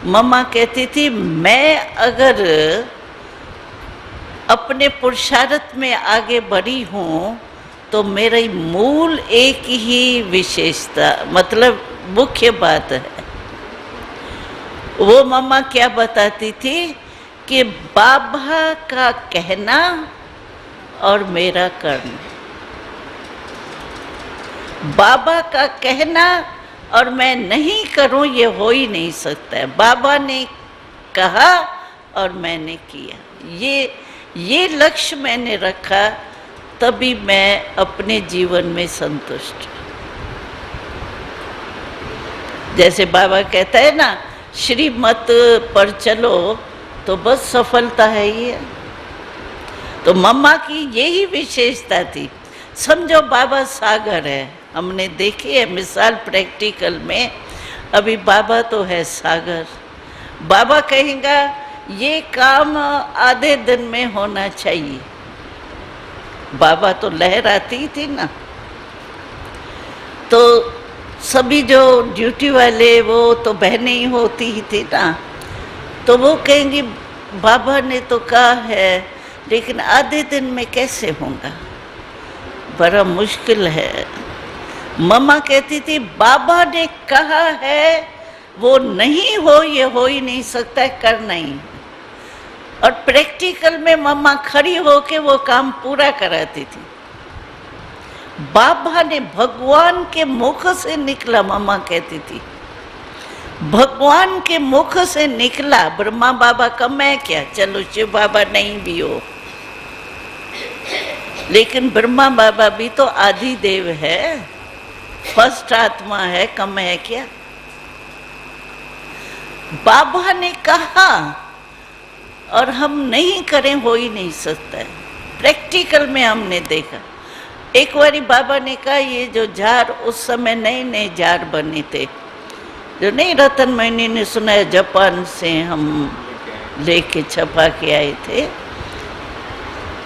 मम्मा कहती थी, मैं अगर अपने पुरुषार्थ में आगे बढ़ी हूँ तो मेरी मूल एक ही विशेषता, मतलब मुख्य बात है। वो मम्मा क्या बताती थी कि बाबा का कहना और मेरा करना। बाबा का कहना और मैं नहीं करूं ये हो ही नहीं सकता है। बाबा ने कहा और मैंने किया, ये लक्ष्य मैंने रखा, तभी मैं अपने जीवन में संतुष्ट। जैसे बाबा कहता है ना, श्रीमत पर चलो तो बस सफलता है ये। तो मम्मा की यही विशेषता थी। समझो बाबा सागर है, हमने देखी है मिसाल प्रैक्टिकल में। अभी बाबा तो है सागर। बाबा कहेगा ये काम आधे दिन में होना चाहिए। बाबा तो लहराती थी ना, तो सभी जो ड्यूटी वाले वो तो बहनें ही होती ही थी ना, तो वो कहेंगी बाबा ने तो कहा है लेकिन आधे दिन में कैसे होगा, बड़ा मुश्किल है। मम्मा कहती थी बाबा ने कहा है, वो नहीं हो ये हो ही नहीं सकता है, करना ही। और प्रैक्टिकल में मम्मा खड़ी होके वो काम पूरा कराती थी। बाबा ने भगवान के मुख से निकला, मम्मा कहती थी भगवान के मुख से निकला। ब्रह्मा बाबा कम है क्या? चलो शिव बाबा नहीं भी हो, लेकिन ब्रह्मा बाबा भी तो आदि देव है, फर्स्ट आत्मा है, कम है क्या? बाबा ने कहा और हम नहीं करें हो ही नहीं सकता है। प्रैक्टिकल में हमने देखा। एक बारी बाबा ने कहा ये जो जार, उस समय नए नए जार बने थे, जो नहीं रतन महीने ने सुना है, जापान से हम लेके छपा के आए थे।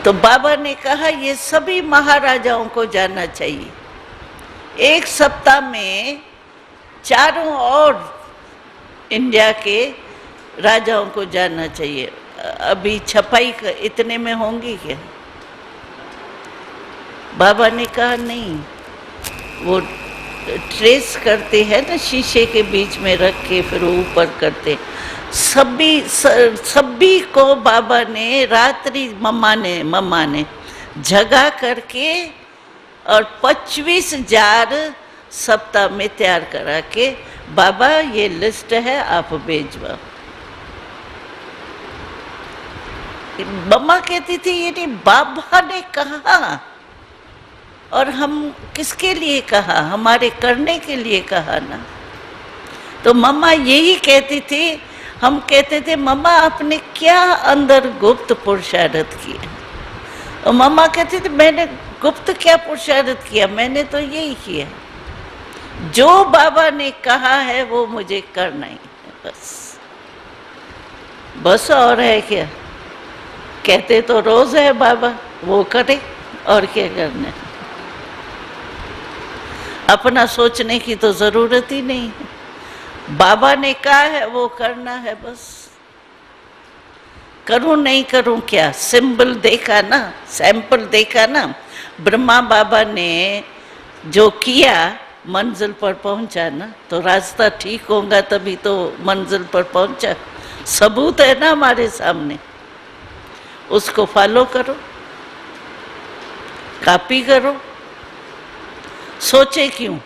तो बाबा ने कहा ये सभी महाराजाओं को जाना चाहिए। एक सप्ताह में चारों ओर इंडिया के राजाओं को जानना चाहिए। अभी छपाई इतने में होंगी क्या? बाबा ने कहा नहीं, वो ट्रेस करते हैं ना, शीशे के बीच में रख के फिर ऊपर करते। सभी को बाबा ने रात्रि मम्मा ने जगा करके और 25 जार सप्ताह में तैयार करा के, बाबा ये लिस्ट है आप भेजवा। मम्मा कहती थी ये नहीं, बाबा ने कहा और हम किसके लिए कहा? हमारे करने के लिए कहा ना। तो मम्मा यही कहती थी। हम कहते थे मम्मा आपने क्या अंदर गुप्त पुरुषार्थ किया? और मम्मा कहती थी मैंने गुप्त क्या पुरुषार्थ किया, मैंने तो यही किया, जो बाबा ने कहा है वो मुझे करना ही है, बस और है क्या? कहते तो रोज है बाबा, वो करे और क्या करना है। अपना सोचने की तो जरूरत ही नहीं है। बाबा ने कहा है वो करना है बस। करूं नहीं करूं क्या, सिंबल देखा ना, सैंपल देखा ना, ब्रह्मा बाबा ने जो किया मंजिल पर पहुंचा ना, तो रास्ता ठीक होगा तभी तो मंजिल पर पहुंचा। सबूत है ना हमारे सामने, उसको फॉलो करो, कॉपी करो। सोचे क्यों,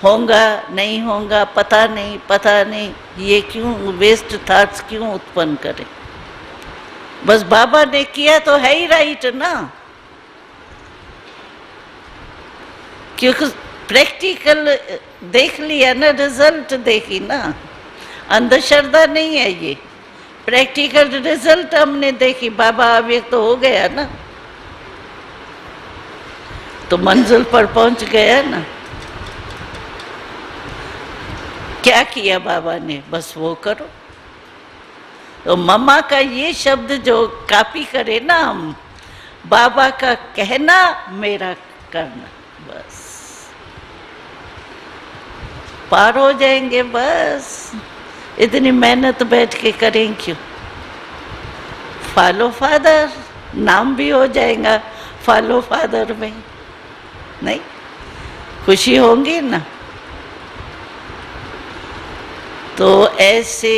होगा नहीं होगा पता नहीं, ये क्यों वेस्ट थॉट्स क्यों उत्पन्न करें। बस बाबा ने किया तो है ही राइट ना, क्योंकि प्रैक्टिकल देख लिया ना, रिजल्ट देखी ना, अंधश्रद्धा नहीं है ये, प्रैक्टिकल रिजल्ट हमने देखी, बाबा अव्यक्त तो हो गया ना, तो मंजिल पर पहुंच गया ना। क्या किया बाबा ने, बस वो करो। तो मम्मा का ये शब्द जो कॉपी करे ना हम, बाबा का कहना मेरा करना, बस पार हो जाएंगे। बस इतनी मेहनत बैठ के करें क्यों। फॉलो फादर नाम भी हो जाएगा, फॉलो फादर में नहीं खुशी होंगी ना। तो ऐसे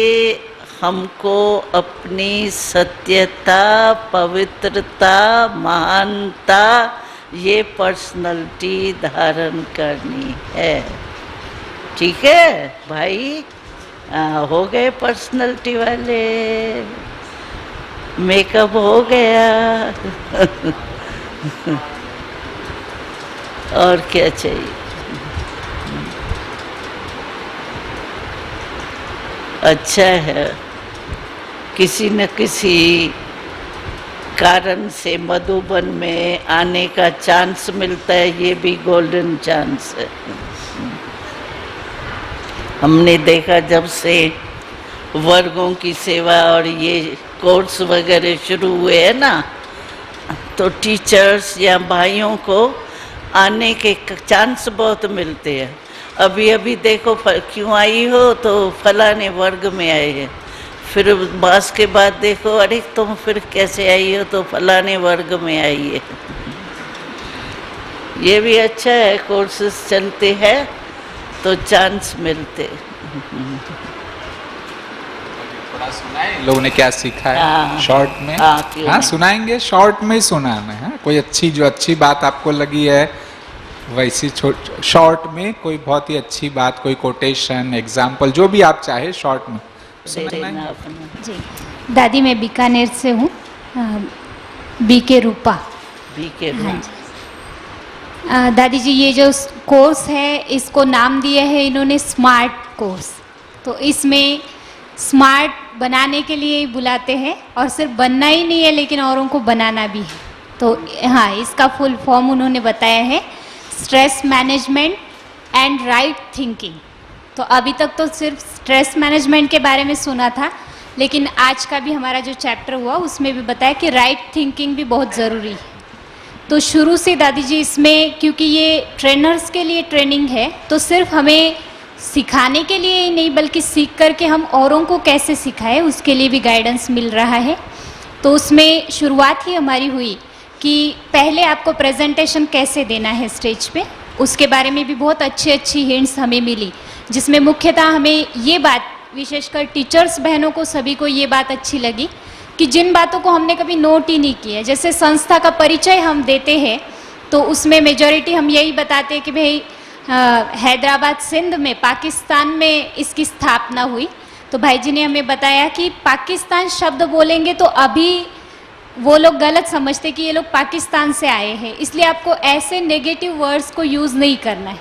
हमको अपनी सत्यता, पवित्रता, महानता, ये पर्सनैलिटी धारण करनी है। ठीक है भाई, हो गए पर्सनैलिटी वाले, मेकअप हो गया और क्या चाहिए। अच्छा है, किसी न किसी कारण से मधुबन में आने का चांस मिलता है, ये भी गोल्डन चांस है। हमने देखा जब से वर्गों की सेवा और ये कोर्स वगैरह शुरू हुए हैं ना, तो टीचर्स या भाइयों को आने के चांस बहुत मिलते हैं। अभी अभी देखो क्यों आई हो, तो फलाने वर्ग में आए हैं, फिर बस के बाद देखो अरे तुम फिर कैसे आई हो, तो फलाने वर्ग में आई है। ये भी अच्छा है, कोर्सेस चलते हैं तो चांस मिलते। थोड़ा सुनाए लोगों ने क्या सीखा है। हाँ, शॉर्ट में। हाँ सुनाएंगे, शॉर्ट में ही सुनाना है। कोई अच्छी जो अच्छी बात आपको लगी है वैसी शॉर्ट में, कोई बहुत ही अच्छी बात, कोई कोटेशन, एग्जाम्पल, जो भी आप चाहे शॉर्ट में जी। दादी मैं बीकानेर से हूँ, बीके रूपा। बीके हाँ जी। दादी जी ये जो कोर्स है इसको नाम दिया है इन्होंने स्मार्ट कोर्स। तो इसमें स्मार्ट बनाने के लिए ही बुलाते हैं, और सिर्फ बनना ही नहीं है लेकिन औरों को बनाना भी है। तो हाँ, इसका फुल फॉर्म उन्होंने बताया है, stress management and right thinking. तो अभी तक तो सिर्फ स्ट्रेस मैनेजमेंट के बारे में सुना था, लेकिन आज का भी हमारा जो चैप्टर हुआ उसमें भी बताया कि राइट थिंकिंग भी बहुत ज़रूरी है। तो शुरू से दादी जी इसमें, क्योंकि ये ट्रेनर्स के लिए ट्रेनिंग है, तो सिर्फ हमें सिखाने के लिए ही नहीं बल्कि सीख करके हम औरों को कैसे सिखाएं उसके लिए भी गाइडेंस मिल रहा है। तो उसमें शुरुआत ही हमारी हुई कि पहले आपको प्रेजेंटेशन कैसे देना है स्टेज पे, उसके बारे में भी बहुत अच्छी हिंट्स हमें मिली, जिसमें मुख्यतः हमें ये बात, विशेषकर टीचर्स बहनों को सभी को ये बात अच्छी लगी कि जिन बातों को हमने कभी नोट ही नहीं किया, जैसे संस्था का परिचय हम देते हैं तो उसमें मेजॉरिटी हम यही बताते हैं कि भाई हैदराबाद सिंध में पाकिस्तान में इसकी स्थापना हुई। तो भाई जी ने हमें बताया कि पाकिस्तान शब्द बोलेंगे तो अभी वो लोग गलत समझते कि ये लोग पाकिस्तान से आए हैं, इसलिए आपको ऐसे नेगेटिव वर्ड्स को यूज़ नहीं करना है।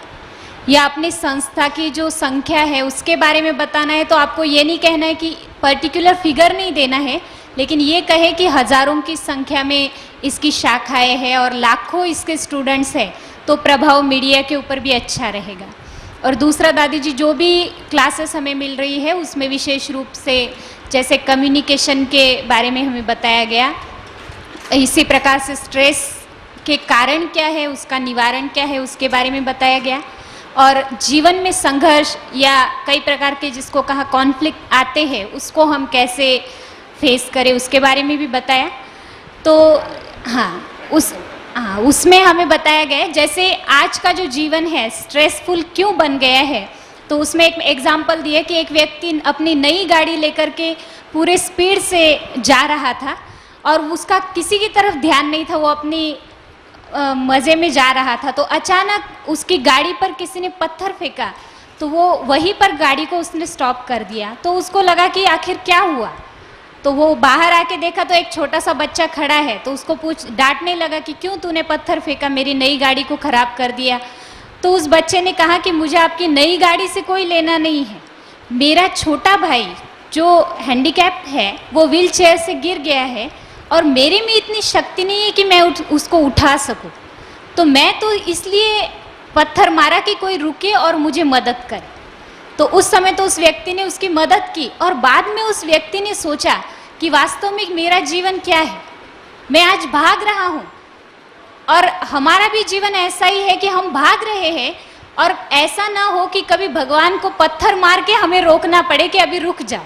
या अपनी संस्था की जो संख्या है उसके बारे में बताना है तो आपको ये नहीं कहना है कि पर्टिकुलर फिगर नहीं देना है, लेकिन ये कहे कि हज़ारों की संख्या में इसकी शाखाएं हैं और लाखों इसके स्टूडेंट्स हैं, तो प्रभाव मीडिया के ऊपर भी अच्छा रहेगा। और दूसरा दादी जी जो भी क्लासेस हमें मिल रही है उसमें विशेष रूप से जैसे कम्युनिकेशन के बारे में हमें बताया गया, इसी प्रकार से स्ट्रेस के कारण क्या है, उसका निवारण क्या है, उसके बारे में बताया गया। और जीवन में संघर्ष या कई प्रकार के जिसको कहा कॉन्फ्लिक्ट आते हैं उसको हम कैसे फेस करे उसके बारे में भी बताया। तो उसमें हमें बताया गया है, जैसे आज का जो जीवन है स्ट्रेसफुल क्यों बन गया है, तो उसमें एक एग्जाम्पल दिया कि एक व्यक्ति अपनी नई गाड़ी लेकर के पूरे स्पीड से जा रहा था और उसका किसी की तरफ ध्यान नहीं था, वो अपनी मज़े में जा रहा था। तो अचानक उसकी गाड़ी पर किसी ने पत्थर फेंका, तो वो वहीं पर गाड़ी को उसने स्टॉप कर दिया। तो उसको लगा कि आखिर क्या हुआ, तो वो बाहर आके देखा तो एक छोटा सा बच्चा खड़ा है। तो उसको डांटने लगा कि क्यों तूने पत्थर फेंका, मेरी नई गाड़ी को ख़राब कर दिया। तो उस बच्चे ने कहा कि मुझे आपकी नई गाड़ी से कोई लेना नहीं है, मेरा छोटा भाई जो हैंडीकैप्ड है वो व्हील चेयर से गिर गया है और मेरे में इतनी शक्ति नहीं है कि मैं उसको उठा सकूं, तो मैं तो इसलिए पत्थर मारा कि कोई रुके और मुझे मदद करे। तो उस समय तो उस व्यक्ति ने उसकी मदद की और बाद में उस व्यक्ति ने सोचा कि वास्तव में मेरा जीवन क्या है, मैं आज भाग रहा हूँ और हमारा भी जीवन ऐसा ही है कि हम भाग रहे हैं और ऐसा ना हो कि कभी भगवान को पत्थर मार के हमें रोकना पड़े कि अभी रुक जाओ।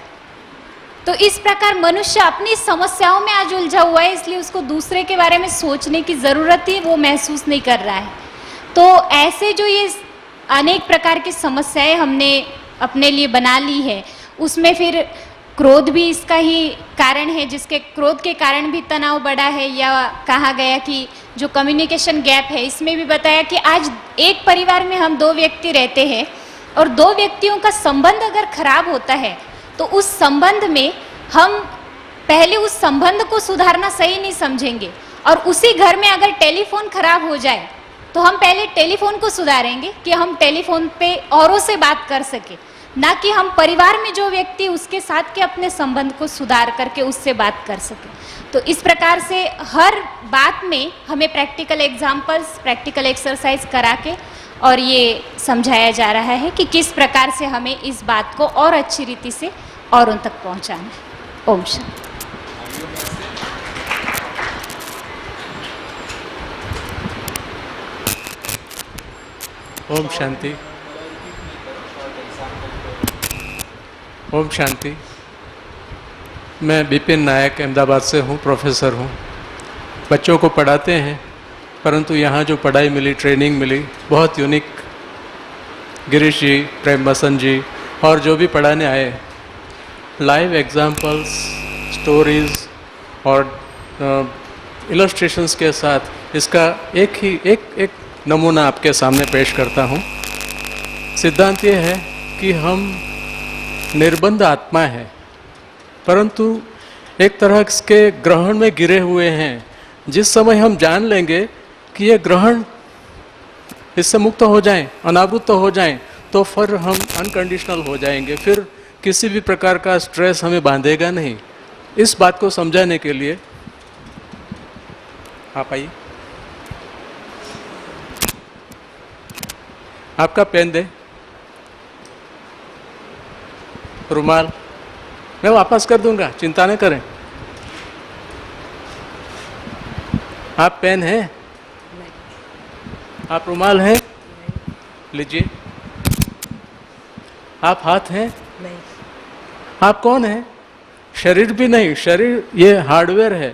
तो इस प्रकार मनुष्य अपनी समस्याओं में आज उलझा हुआ है, इसलिए उसको दूसरे के बारे में सोचने की ज़रूरत ही वो महसूस नहीं कर रहा है। तो ऐसे जो ये अनेक प्रकार की समस्याएं हमने अपने लिए बना ली है, उसमें फिर क्रोध भी इसका ही कारण है, जिसके क्रोध के कारण भी तनाव बढ़ा है। या कहा गया कि जो कम्युनिकेशन गैप है, इसमें भी बताया कि आज एक परिवार में हम 2 व्यक्ति रहते हैं और 2 व्यक्तियों का संबंध अगर खराब होता है तो उस संबंध में हम पहले उस संबंध को सुधारना सही नहीं समझेंगे, और उसी घर में अगर टेलीफोन खराब हो जाए तो हम पहले टेलीफोन को सुधारेंगे कि हम टेलीफोन पे औरों से बात कर सके, ना कि हम परिवार में जो व्यक्ति उसके साथ के अपने संबंध को सुधार करके उससे बात कर सके। तो इस प्रकार से हर बात में हमें प्रैक्टिकल एग्जाम्पल्स, प्रैक्टिकल एक्सरसाइज करा के और ये समझाया जा रहा है कि किस प्रकार से हमें इस बात को और अच्छी रीति से औरों तक पहुंचाना है। ओम शांति। ओम शांति। ओम शांति। मैं विपिन नायक अहमदाबाद से हूँ, प्रोफेसर हूँ। बच्चों को पढ़ाते हैं, परंतु यहाँ जो पढ़ाई मिली, ट्रेनिंग मिली, बहुत यूनिक। गिरीश जी, प्रेम बसंत जी और जो भी पढ़ाने आए, लाइव एग्जाम्पल्स, स्टोरीज़ और इलस्ट्रेशंस के साथ इसका एक नमूना आपके सामने पेश करता हूँ। सिद्धांत ये है कि हम निर्बंध आत्मा है, परंतु एक तरह के ग्रहण में गिरे हुए हैं। जिस समय हम जान लेंगे कि ये ग्रहण, इससे मुक्त हो जाएं, अनावृत हो जाएं, तो फिर हम अनकंडीशनल हो जाएंगे, फिर किसी भी प्रकार का स्ट्रेस हमें बांधेगा नहीं। इस बात को समझाने के लिए आप आइए, आपका पेन दे, रुमाल मैं वापस कर दूंगा, चिंता न करें। आप पेन है, आप रुमाल हैं, लीजिए। आप हाथ हैं, नहीं। आप कौन हैं? शरीर भी नहीं, शरीर ये हार्डवेयर है।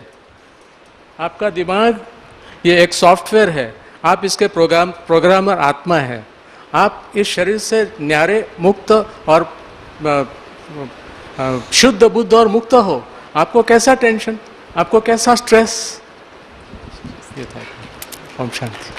आपका दिमाग ये एक सॉफ्टवेयर है, आप इसके प्रोग्रामर आत्मा है। आप इस शरीर से न्यारे, मुक्त और शुद्ध बुद्ध और मुक्त हो। आपको कैसा टेंशन, आपको कैसा स्ट्रेस? ये था। ओम शांति।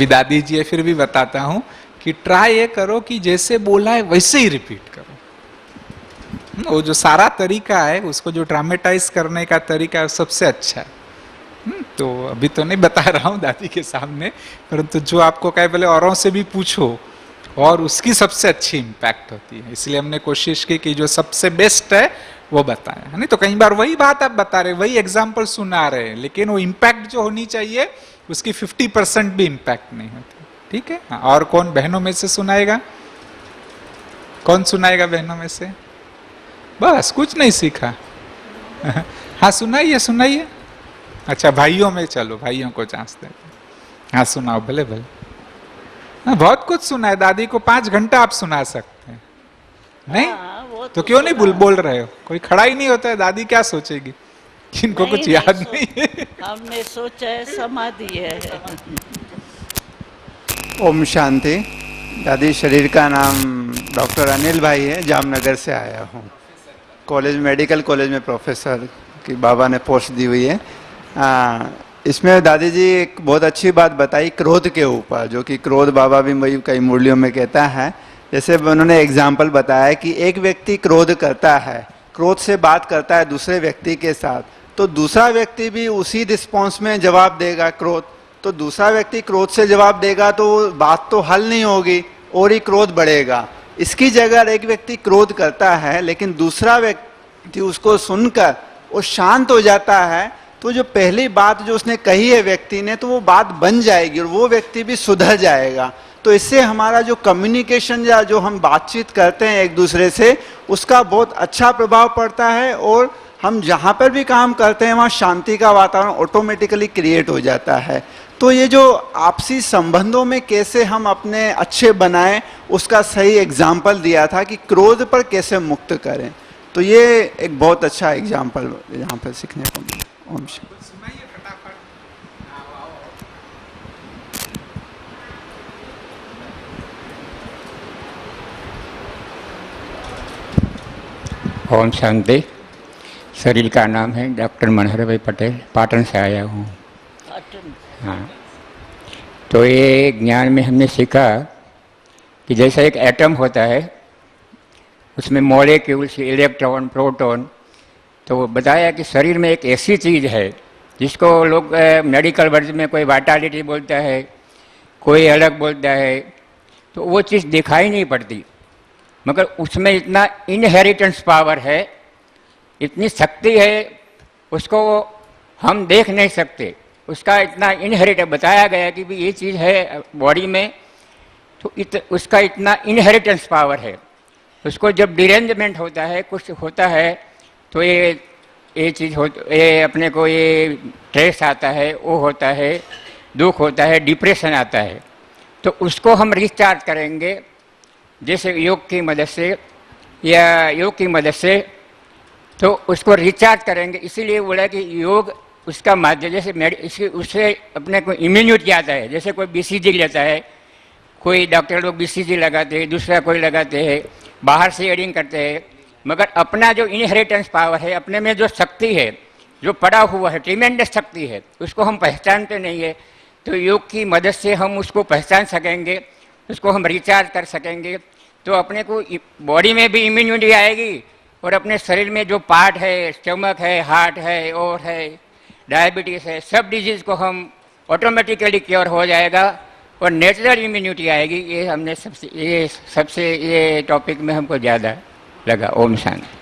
दादी जी फिर भी बताता हूं कि ट्राई ये करो कि जैसे बोला है वैसे ही रिपीट करो। वो जो सारा तरीका है, उसको जो ड्रामेटाइज करने का तरीका है, सबसे अच्छा है। तो अभी तो नहीं बता रहा हूँ दादी के सामने, परंतु जो आपको कहे पहले औरों से भी पूछो और उसकी सबसे अच्छी इम्पैक्ट होती है। इसलिए हमने कोशिश की कि जो सबसे बेस्ट है वो बताएं, है नहीं तो कई बार वही बात आप बता रहे, वही एग्जाम्पल सुना रहे हैं, लेकिन वो इम्पैक्ट जो होनी चाहिए उसकी 50% भी इम्पैक्ट नहीं होती। ठीक है। हाँ, और कौन बहनों में से सुनाएगा? कौन सुनाएगा बहनों में से? बस कुछ नहीं सीखा। हाँ सुनाइए सुनाइए। अच्छा भाइयों में चलो, भाइयों को चांस देते। हाँ सुनाओ, भले भले। हाँ, बहुत कुछ सुना है दादी को, 5 घंटा आप सुना सकते हैं नहीं? हाँ, वो तो क्यों नहीं बोल रहे हो? कोई खड़ा ही नहीं होता है, दादी क्या सोचेगी? इनको कुछ याद नहीं है। हमने सोचा है समाधि है। ओम शांति। दादी, शरीर का नाम डॉक्टर अनिल भाई है, जामनगर से आया हूँ। कॉलेज, मेडिकल कॉलेज में प्रोफेसर की बाबा ने पोस्ट दी हुई है। इसमें दादी जी एक बहुत अच्छी बात बताई क्रोध के ऊपर, जो कि क्रोध बाबा भी कई मुरलियों में कहता है। जैसे उन्होंने एग्जाम्पल बताया कि एक व्यक्ति क्रोध करता है, क्रोध से बात करता है दूसरे व्यक्ति के साथ, तो दूसरा व्यक्ति भी उसी रिस्पॉन्स में जवाब देगा क्रोध। तो दूसरा व्यक्ति क्रोध से जवाब देगा तो बात तो हल नहीं होगी और ही क्रोध बढ़ेगा। इसकी जगह एक व्यक्ति क्रोध करता है लेकिन दूसरा व्यक्ति उसको सुनकर वो शांत हो जाता है, तो जो पहली बात जो उसने कही है व्यक्ति ने, तो वो बात बन जाएगी और वो व्यक्ति भी सुधर जाएगा। तो इससे हमारा जो कम्युनिकेशन या जो हम बातचीत करते हैं एक दूसरे से, उसका बहुत अच्छा प्रभाव पड़ता है और हम जहाँ पर भी काम करते हैं वहाँ शांति का वातावरण ऑटोमेटिकली क्रिएट हो जाता है। तो ये जो आपसी संबंधों में कैसे हम अपने अच्छे बनाएं, उसका सही एग्जाम्पल दिया था कि क्रोध पर कैसे मुक्त करें। तो ये एक बहुत अच्छा एग्जाम्पल यहाँ पर सीखने को मिला। ओम शांति। ओम शांति। शरीर का नाम है डॉक्टर मनहर भाई पटेल, पाटन से आया हूँ। हाँ, तो ये ज्ञान में हमने सीखा कि जैसा एक एटम होता है, उसमें मॉलिक्यूल्स, इलेक्ट्रॉन, प्रोटॉन, तो बताया कि शरीर में एक ऐसी चीज़ है जिसको लोग मेडिकल वर्ड में कोई वाइटलिटी बोलता है, कोई अलग बोलता है, तो वो चीज़ दिखाई नहीं पड़ती, मगर उसमें इतना इनहेरिटेंस पावर है, इतनी शक्ति है, उसको हम देख नहीं सकते। उसका इतना इनहेरिट बताया गया कि भी ये चीज़ है बॉडी में, तो उसका इतना इनहेरिटेंस पावर है। उसको जब डिरेंजमेंट होता है, कुछ होता है, तो ये चीज़ ये अपने को ये स्ट्रेस आता है, वो होता है, दुख होता है, डिप्रेशन आता है, तो उसको हम रिचार्ज करेंगे जैसे योग की मदद से या योग की मदद से, तो उसको रिचार्ज करेंगे। इसीलिए बोला कि योग उसका माध्यम, जैसे उससे अपने को इम्यूनिटी आता है। जैसे कोई BCG लेता है, कोई डॉक्टर लोग BCG लगाते हैं, दूसरा कोई लगाते हैं, बाहर से एडिंग करते हैं, मगर अपना जो इनहेरिटेंस पावर है, अपने में जो शक्ति है, जो पड़ा हुआ है, ट्रिमेंडस शक्ति है, उसको हम पहचानते नहीं है। तो योग की मदद से हम उसको पहचान सकेंगे, उसको हम रिचार्ज कर सकेंगे, तो अपने को बॉडी में भी इम्यूनिटी आएगी और अपने शरीर में जो पार्ट है, स्टमक है, हार्ट है, और है डायबिटीज़ है, सब डिजीज़ को हम ऑटोमेटिकली क्योर हो जाएगा और नेचुरल इम्यूनिटी आएगी। ये हमने सबसे ये टॉपिक में हमको ज़्यादा लगा। ओम शांति।